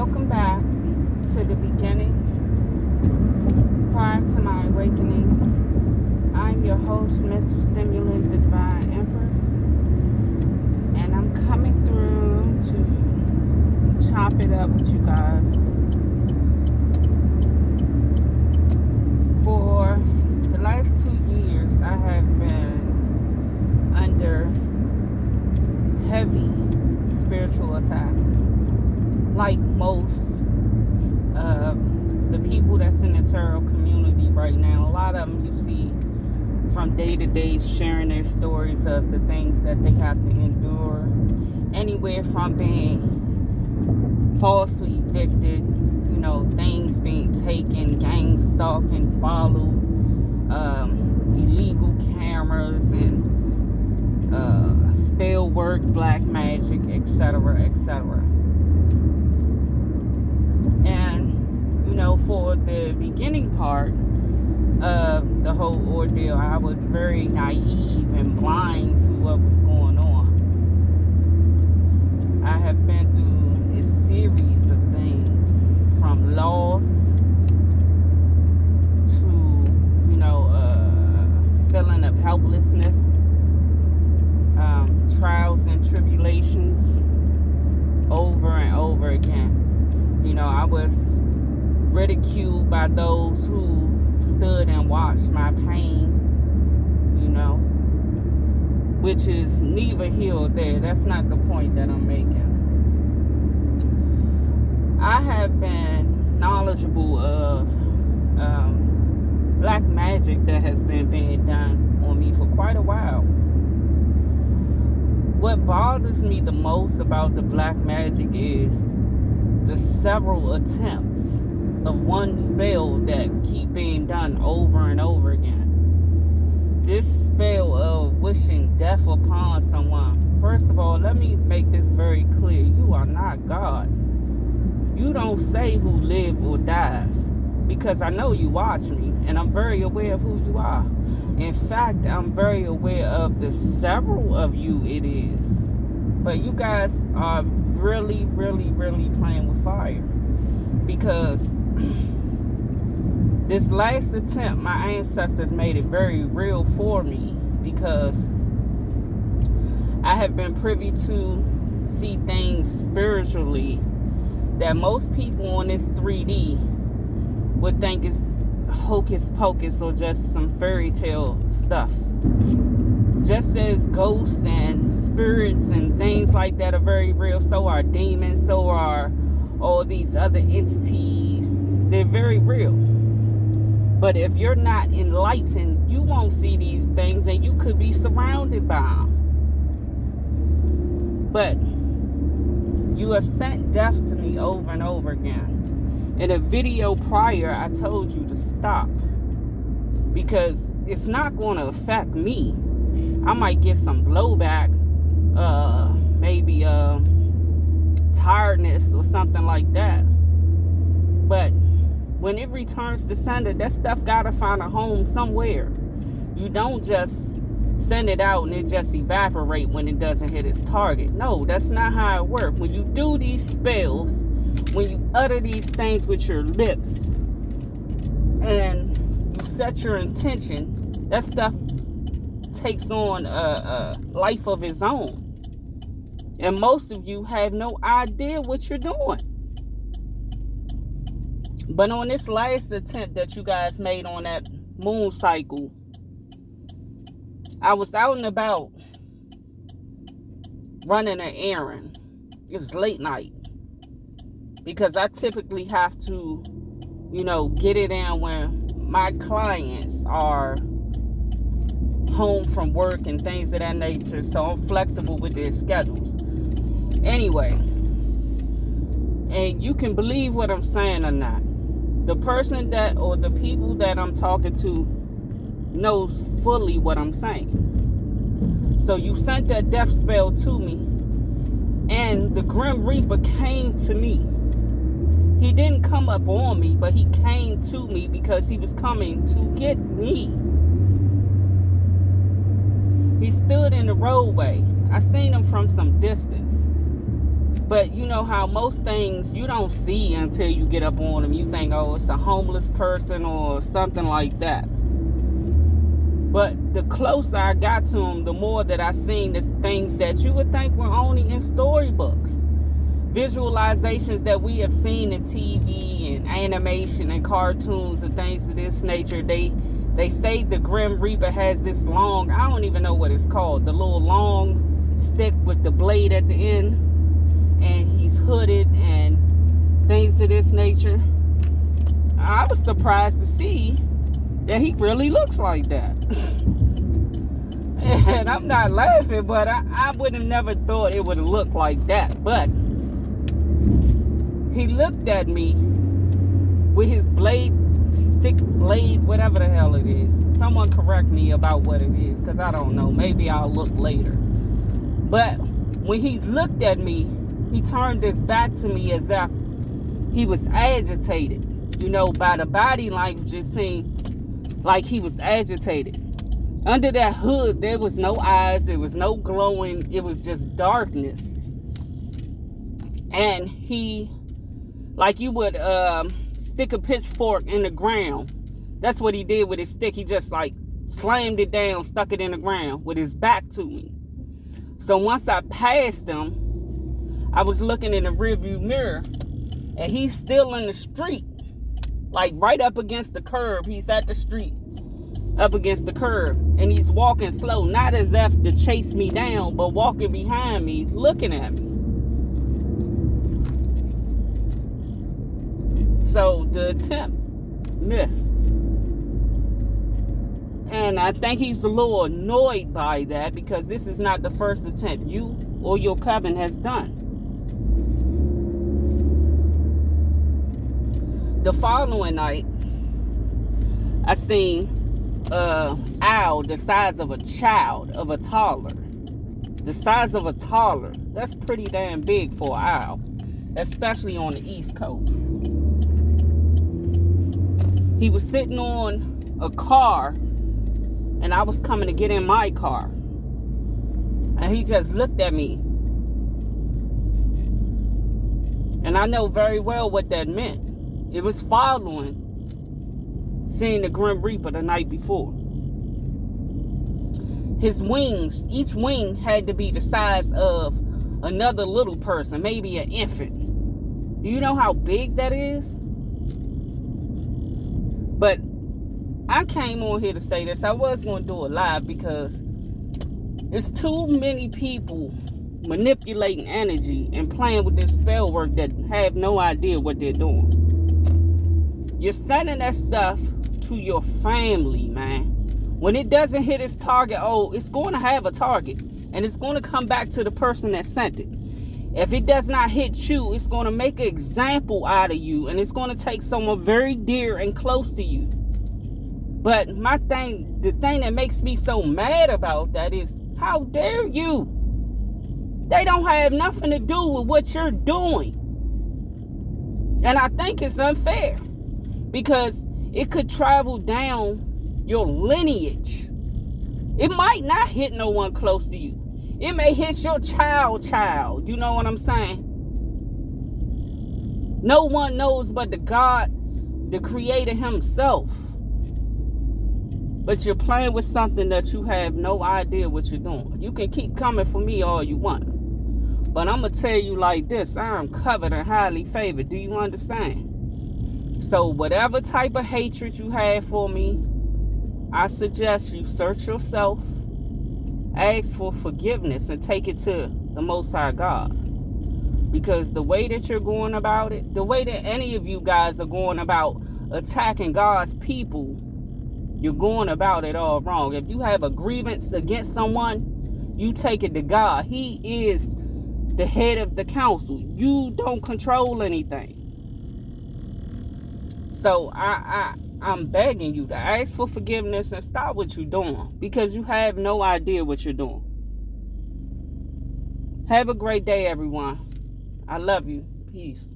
Welcome back to the beginning, prior to my awakening. I'm your host, Mental Stimulant, the Divine Empress, and I'm coming through to chop it up with you guys. For the last 2 years, I have been under heavy spiritual attack. Like most of the people that's in the tarot community right now, a lot of them you see from day to day sharing their stories of the things that they have to endure, anywhere from being falsely evicted, things being taken, gang stalking, followed, illegal cameras, and spell work, black magic, etc., etc. And, for the beginning part of the whole ordeal, I was very naive and blind to what was going on. I have been through a series of things, from loss to, feeling of helplessness, trials and tribulations over and over again. I was ridiculed by those who stood and watched my pain, which is neither here or there. That's not the point that I'm making. I have been knowledgeable of black magic that has been being done on me for quite a while. What bothers me the most about the black magic is the several attempts of one spell that keep being done over and over again. This spell of wishing death upon someone. First of all, let me make this very clear. You are not God. You don't say who lives or dies, because I know you watch me and I'm very aware of who you are. In fact, I'm very aware of the several of you it is. But you guys are really, really, really playing with fire. Because this last attempt, my ancestors made it very real for me, because I have been privy to see things spiritually that most people on this 3D would think is hocus pocus or just some fairy tale stuff. Just as ghosts and spirits and things like that are very real, so are demons, so are all these other entities. They're very real. But if you're not enlightened, you won't see these things, and you could be surrounded by them. But you have sent death to me over and over again. In a video prior, I told you to stop, because it's not going to affect me. I might get some blowback, maybe tiredness or something like that. But when it returns to sender, that stuff gotta find a home somewhere. You don't just send it out and it just evaporate when it doesn't hit its target. No, that's not how it works. When you do these spells, when you utter these things with your lips and you set your intention, that stuff takes on a life of its own. And most of you have no idea what you're doing. But on this last attempt that you guys made on that moon cycle, I was out and about running an errand. It was late night, because I typically have to, get it in when my clients are home from work and things of that nature, so I'm flexible with their schedules. Anyway, and you can believe what I'm saying or not, the person that, or the people that I'm talking to, knows fully what I'm saying. So you sent that death spell to me, and the Grim Reaper came to me. He didn't come up on me, but he came to me because he was coming to get me. He stood in the roadway. I seen him from some distance. But you know how most things you don't see until you get up on them. You think, oh, it's a homeless person or something like that. But the closer I got to him, the more that I seen the things that you would think were only in storybooks. Visualizations that we have seen in TV and animation and cartoons and things of this nature. They say the Grim Reaper has this long, I don't even know what it's called, the little long stick with the blade at the end, and he's hooded and things of this nature. I was surprised to see that he really looks like that. And I'm not laughing, but I would have never thought it would have looked like that. But he looked at me with his stick blade, whatever the hell it is. Someone correct me about what it is, because I don't know. Maybe I'll look later. But when he looked at me, he turned his back to me as if he was agitated. You know, by the body language, it seemed like he was agitated. Under that hood, there was no eyes, there was no glowing, it was just darkness. And he, like you would stick a pitchfork in the ground. That's what he did with his stick. He just like slammed it down, stuck it in the ground with his back to me. So once I passed him, I was looking in the rearview mirror, and he's still in the street, like right up against the curb. He's at the street, up against the curb, and he's walking slow, not as if to chase me down, but walking behind me, looking at me. So the attempt missed. And I think he's a little annoyed by that, because this is not the first attempt you or your coven has done. The following night, I seen owl the size of a child, of a toddler. The size of a toddler. That's pretty damn big for an owl, especially on the East Coast. He was sitting on a car, and I was coming to get in my car. And he just looked at me. And I know very well what that meant. It was following seeing the Grim Reaper the night before. His wings, each wing had to be the size of another little person, maybe an infant. Do you know how big that is? But I came on here to say this. I was going to do it live because it's too many people manipulating energy and playing with this spell work that have no idea what they're doing. You're sending that stuff to your family, man. When it doesn't hit its target, it's going to have a target, and it's going to come back to the person that sent it. If it does not hit you, it's going to make an example out of you, and it's going to take someone very dear and close to you. But the thing that makes me so mad about that is, how dare you? They don't have nothing to do with what you're doing. And I think it's unfair, because it could travel down your lineage. It might not hit no one close to you. It may hit your child. You know what I'm saying? No one knows but the God, the Creator himself. But you're playing with something that you have no idea what you're doing. You can keep coming for me all you want, but I'm going to tell you like this. I am covered and highly favored. Do you understand? So whatever type of hatred you have for me, I suggest you search yourself, ask for forgiveness, and take it to the Most High God. Because the way that you're going about it, the way that any of you guys are going about attacking God's people, you're going about it all wrong. If you have a grievance against someone, you take it to God. He is the head of the council. You don't control anything. So I'm begging you to ask for forgiveness and stop what you're doing, because you have no idea what you're doing. Have a great day, everyone. I love you. Peace.